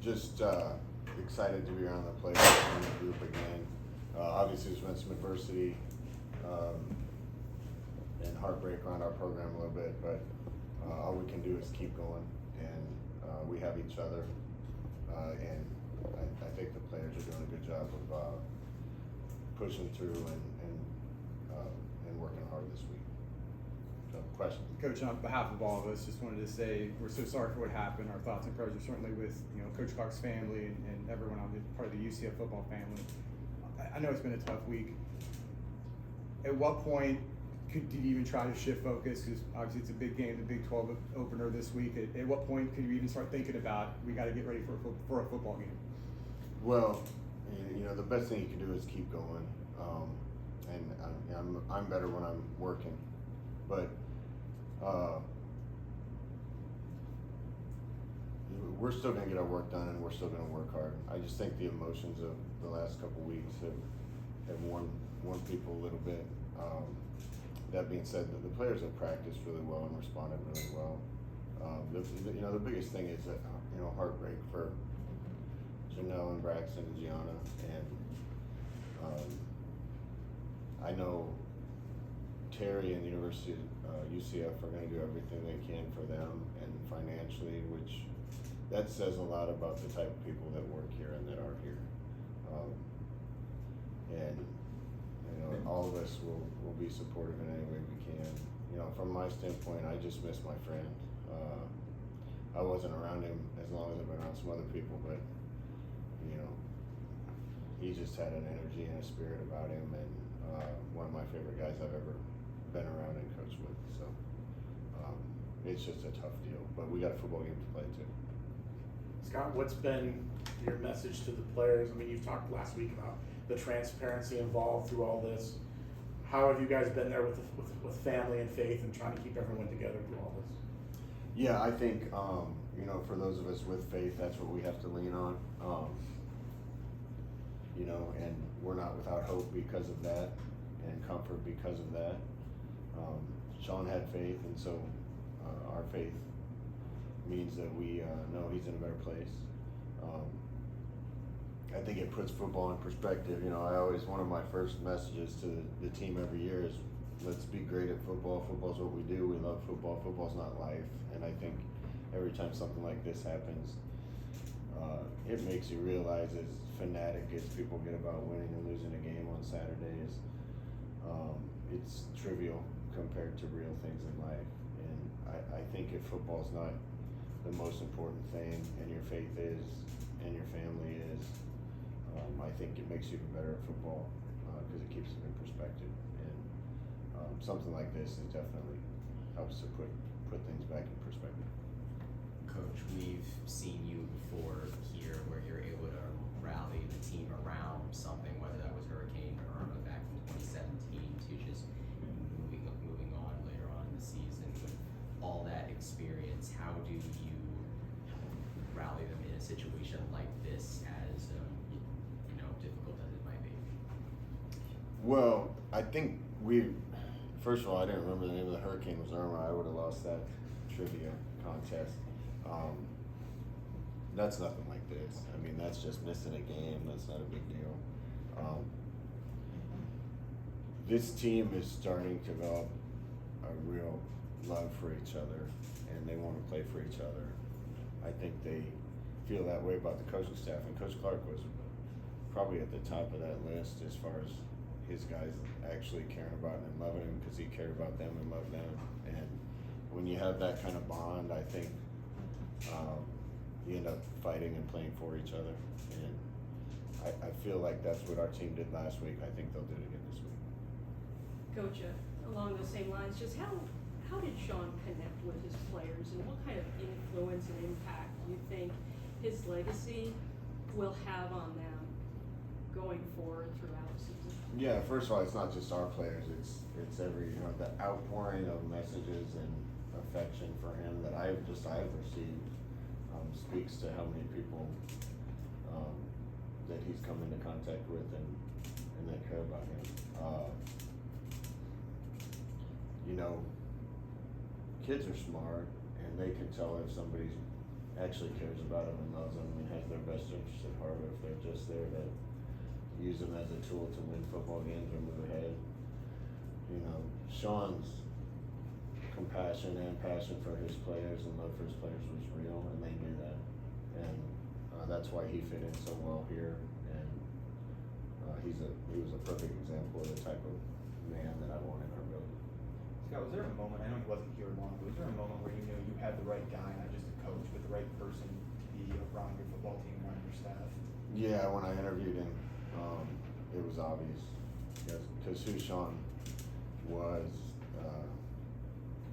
Just excited to be around the players and the group again. Obviously, there's been some adversity and heartbreak around our program a little bit, but all we can do is keep going, and we have each other, and I think the players are doing a good job of pushing through and working hard this week. So, question? Coach, on behalf of all of us, just wanted to say we're so sorry for what happened. Our thoughts and prayers are certainly with Coach Clark's family and everyone on part of the UCF football family. I know it's been a tough week. At what point did you even try to shift focus? Because obviously it's a big game, the Big 12 opener this week. At what point could you even start thinking about we got to get ready for a football game? Well, the best thing you can do is keep going, and I'm better when I'm working, but we're still going to get our work done, and we're still going to work hard. I just think the emotions of the last couple weeks have worn people a little bit. That being said, the players have practiced really well and responded really well. The biggest thing is that heartbreak for Janelle and Braxton and Gianna, and I know Terry and the University of UCF are going to do everything they can for them and financially, which that says a lot about the type of people that work here and that are here. All of us will be supportive in any way we can. From my standpoint, I just miss my friend. I wasn't around him as long as I've been around some other people, but he just had an energy and a spirit about him, and one of my favorite guys I've ever been around and coached with. So it's just a tough deal, but we got a football game to play too. Scott, what's been your message to the players? I mean, you've talked last week about the transparency involved through all this. How have you guys been there with family and faith and trying to keep everyone together through all this? Yeah, I think for those of us with faith, that's what we have to lean on. And we're not without hope because of that, and comfort because of that. Shawn had faith, and so our faith means that we know he's in a better place. I think it puts football in perspective. One of my first messages to the team every year is, let's be great at football. Football's what we do. We love football. Football's not life. And I think every time something like this happens, it makes you realize, as fanatic as people get about winning and losing a game on Saturdays, it's trivial compared to real things in life. And I think if football's not the most important thing, and your faith is, and your family is, I think it makes you even better at football because it keeps it in perspective. And something like this is definitely helps to put things back in perspective. Coach, we've seen you before here where you're able to rally the team around something, whether that was Hurricane Irma back in 2017 to just moving on later on in the season. With all that experience, how do you rally them in a situation like this, as difficult as it might be? Well, I think first of all, I didn't remember the name of the hurricane was Irma. I would have lost that trivia contest. That's nothing like this. I mean, that's just missing a game. That's not a big deal. This team is starting to develop a real love for each other, and they want to play for each other. I think they feel that way about the coaching staff, and Coach Clark was probably at the top of that list as far as his guys actually caring about him and loving him, because he cared about them and loved them. And when you have that kind of bond, I think you end up fighting and playing for each other. And I feel like that's what our team did last week. I think they'll do it again this week. Coach, along those same lines, just how did Shawn connect with his players, and what kind of influence and impact do you think his legacy will have on them going forward throughout the season? Yeah, first of all, it's not just our players. It's every the outpouring of messages and affection for him that I've received speaks to how many people that he's come into contact with and that care about him. Kids are smart, and they can tell if somebody's actually cares about them and loves them and has their best interest at heart, or if they're just there to use them as a tool to win football games or move ahead. You know, Shawn's compassion and passion for his players and love for his players was real, and they knew that. And that's why he fit in so well here. And he was a perfect example of the type of man that I want in our building. Scott, was there a moment, I know he wasn't here long, but was there a moment where you knew you had the right guy, not just a coach, but the right person to be around your football team, around your staff? Yeah, when I interviewed him, it was obvious. Because who Shawn was,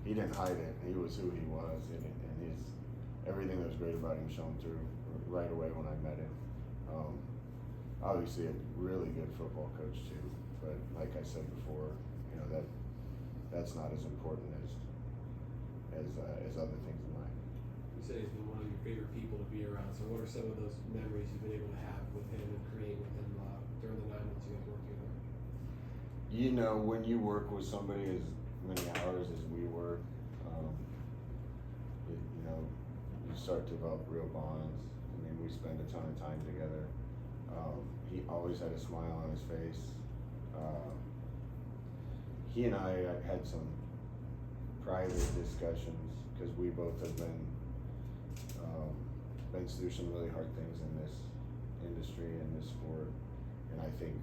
he didn't hide it. He was who he was, and everything that was great about him shone through right away when I met him. Obviously a really good football coach too, but like I said before, you know, that's not as important as other things in life. You said he's been one of your favorite people to be around. So what are some of those memories you've been able to have with him and create with him during the 9 months you guys worked together? You know, when you work with somebody as many hours as we work, you know, you start to develop real bonds. I mean, we spend a ton of time together. He always had a smile on his face. He and I had some private discussions because we both have been through some really hard things in this industry and this sport, and I think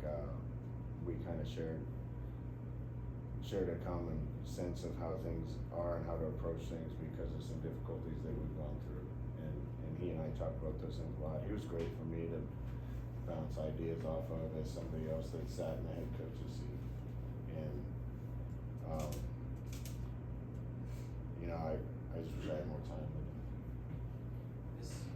we kind of shared a common sense of how things are and how to approach things because of some difficulties that we've gone through, and he and I talked about those things a lot. He was great for me to bounce ideas off of as somebody else that sat in the head coach's seat, and you know, I just wish I had more time with him.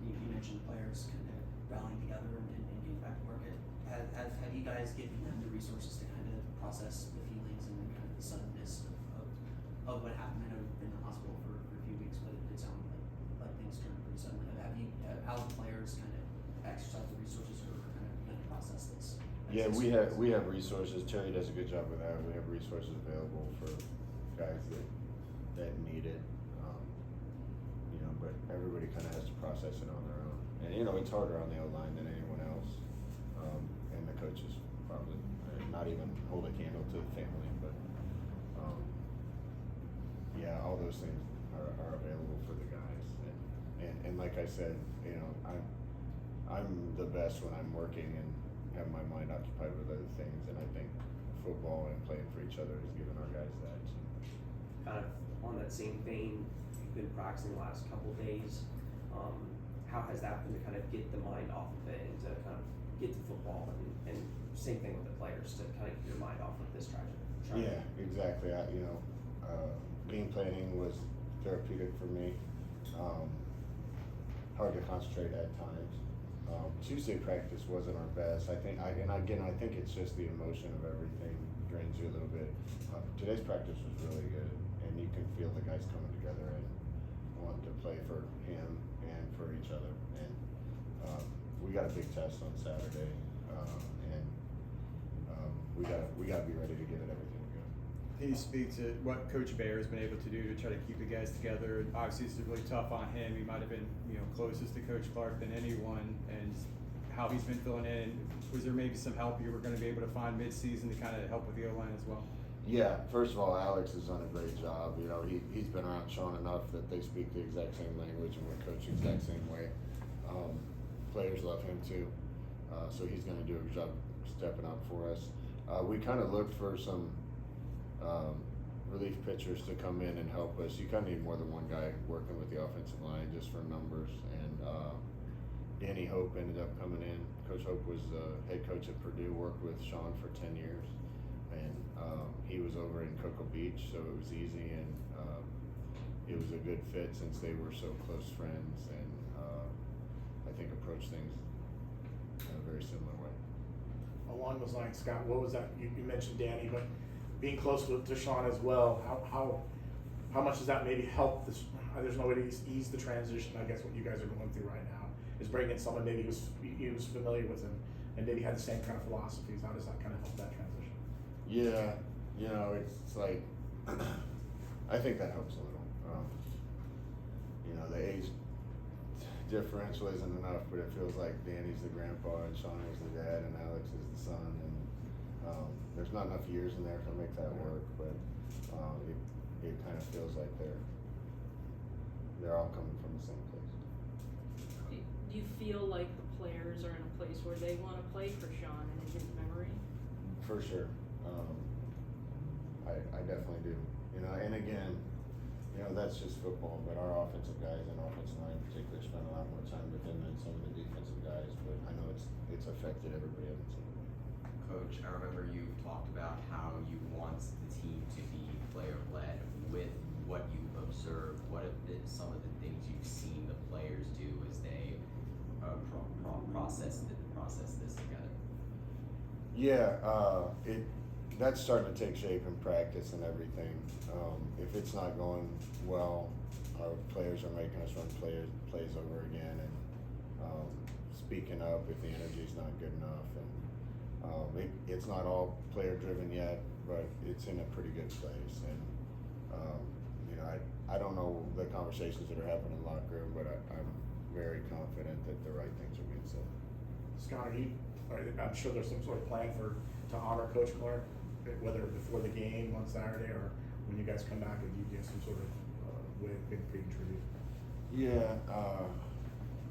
You mentioned players kind of rallying together and getting back to work. Have you guys given them the resources to kind of process the feelings and kind of the suddenness of what happened? I know you've been in the hospital for a few weeks, but it sounded like things turned pretty suddenly. How the players kind of exercise the resources or kind of process this? Yeah, we have resources. Terry does a good job with that. We have resources available for guys that need it. You know, but everybody kind of has to process it on their own. And you know, it's harder on the O-line than anyone else. And the coaches probably not even hold a candle to the family, but yeah, all those things are available for the guys. And like I said, you know, I'm the best when I'm working and have my mind occupied with other things, and I think football and playing for each other has given our guys that. So. Kind of on that same vein, you've been practicing the last couple of days. How has that been to kind of get the mind off of it and to kind of get to football, and same thing with the players to kind of get your mind off of this tragedy? Yeah, exactly. Game planning was therapeutic for me. Hard to concentrate at times. Tuesday practice wasn't our best. I think it's just the emotion of everything drains you a little bit. Today's practice was really good, and you can feel the guys coming together and wanting to play for him and for each other. And we got a big test on Saturday, and we gotta be ready to give it everything we got. Can you speak to what Coach Baer has been able to do to try to keep the guys together? Obviously, this is really tough on him. He might have been, closest to Coach Clark than anyone, and how he's been filling in. Was there maybe some help you were going to be able to find mid-season to kind of help with the O-line as well? Yeah, first of all, Alex has done a great job. You know, he's been around Shawn enough that they speak the exact same language and we're coached the exact same way. Players love him too, so he's going to do a good job stepping up for us. We kind of looked for some relief pitchers to come in and help us. You kind of need more than one guy working with the offensive line just for numbers. And Danny Hope ended up coming in. Coach Hope was the head coach at Purdue, worked with Shawn for 10 years. And he was over in Cocoa Beach, so it was easy, and it was a good fit since they were so close friends, and I think approached things in a very similar way. Along those lines, Scott, what was that? You mentioned Danny, but being close to Shawn as well, how much does that maybe help this? There's no way to ease the transition. I guess what you guys are going through right now is bringing in someone maybe he was familiar with him and maybe had the same kind of philosophies. How does that kind of help that transition? Yeah, it's like I think that helps a little. The age differential isn't enough, but it feels like Danny's the grandpa and Shawn is the dad and Alex is the son, and there's not enough years in there to make that work, but it kind of feels like they're all coming from the same place. Do you feel like the players are in a place where they want to play for Shawn and in his memory? For sure. I definitely do. You know, and again, you know, that's just football, but our offensive guys and offensive line in particular spend a lot more time with him than some of the defensive guys, but I know it's affected everybody on the team. Coach, I remember you talked about how you want the team to be player-led. With what you've observed, what have been some of the things you've seen the players do as they process this together? Yeah, that's starting to take shape in practice and everything. If it's not going well, our players are making us run plays over again and speaking up if the energy's not good enough. And it's not all player driven yet, but it's in a pretty good place. And you know, I don't know the conversations that are happening in the locker room, but I'm very confident that the right things are being said. Scott, I'm sure there's some sort of plan to honor Coach Clark, whether before the game on Saturday or when you guys come back and you get some sort of big tribute. Yeah,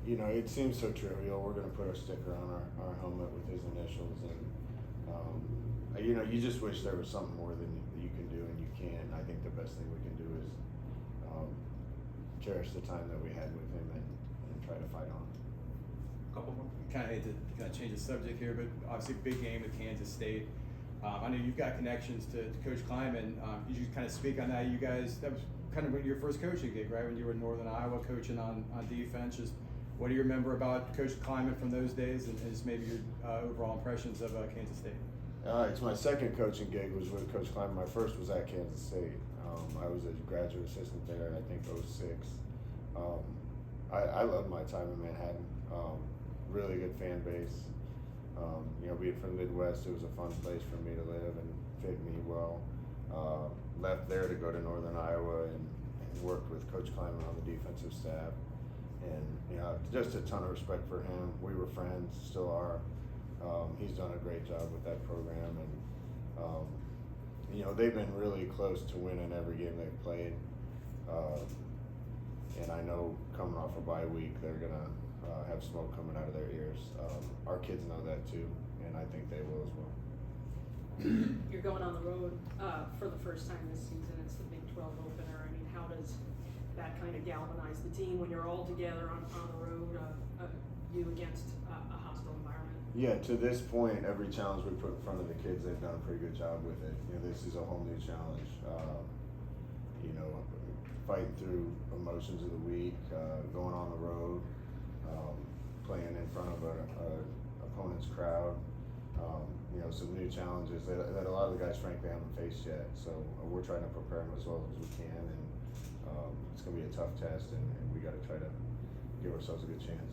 you know, it seems so trivial. We're going to put our sticker on our helmet with his initials, and you know, you just wish there was something more than you can do, and you can't. I think the best thing we can do is cherish the time that we had with him and try to fight on. Couple more. Kind of hate to change the subject here, but obviously big game with Kansas State. I know you've got connections to Coach Kleiman. Could you kind of speak on that? You guys, that was kind of your first coaching gig, right? When you were in Northern Iowa coaching on defense. Just what do you remember about Coach Kleiman from those days, and just maybe your overall impressions of Kansas State? It's my second coaching gig was with Coach Kleiman. My first was at Kansas State. I was a graduate assistant there in I think 06. I loved my time in Manhattan. Really good fan base. You know, being from the Midwest, it was a fun place for me to live and fit me well. Left there to go to Northern Iowa and worked with Coach Kleiman on the defensive staff. And, you know, just a ton of respect for him. We were friends, still are. He's done a great job with that program. And, you know, they've been really close to winning every game they've played. And I know coming off a bye week, they're going to have smoke coming out of their ears. Our kids know that too, and I think they will as well. You're going on the road for the first time this season. It's the Big 12 opener. I mean, how does that kind of galvanize the team when you're all together on the road, you against a hostile environment? Yeah, to this point, every challenge we put in front of the kids, they've done a pretty good job with it. You know, this is a whole new challenge. You know, fighting through emotions of the week, going on the road, playing in front of an opponent's crowd. You know, some new challenges that a lot of the guys frankly haven't faced yet. So we're trying to prepare them as well as we can, and it's going to be a tough test, and we got to try to give ourselves a good chance.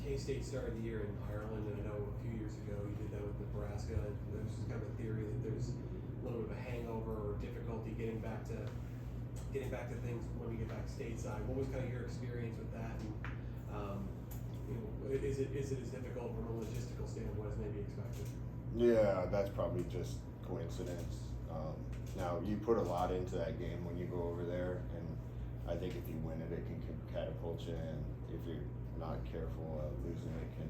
K-State started the year in Ireland, and I know a few years ago you did that with Nebraska. There's just kind of a theory that there's a little bit of a hangover or difficulty getting back to things when we get back stateside. What was kind of your experience with that? And you know, is it as difficult from a logistical standpoint as maybe expected? Yeah, that's probably just coincidence. Now, you put a lot into that game when you go over there, and I think if you win it, it can catapult you, and if you're not careful, losing it can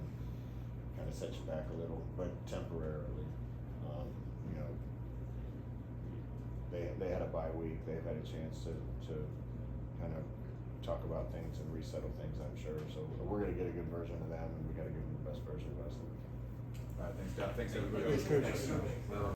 kind of set you back a little, but temporarily. You know, they had a bye week. They've had a chance to kind of talk about things and resettle things, I'm sure. So we're going to get a good version of them, and we got to give them the best version of us. All right, thanks, Scott. Thanks, everybody. Thanks, Coach.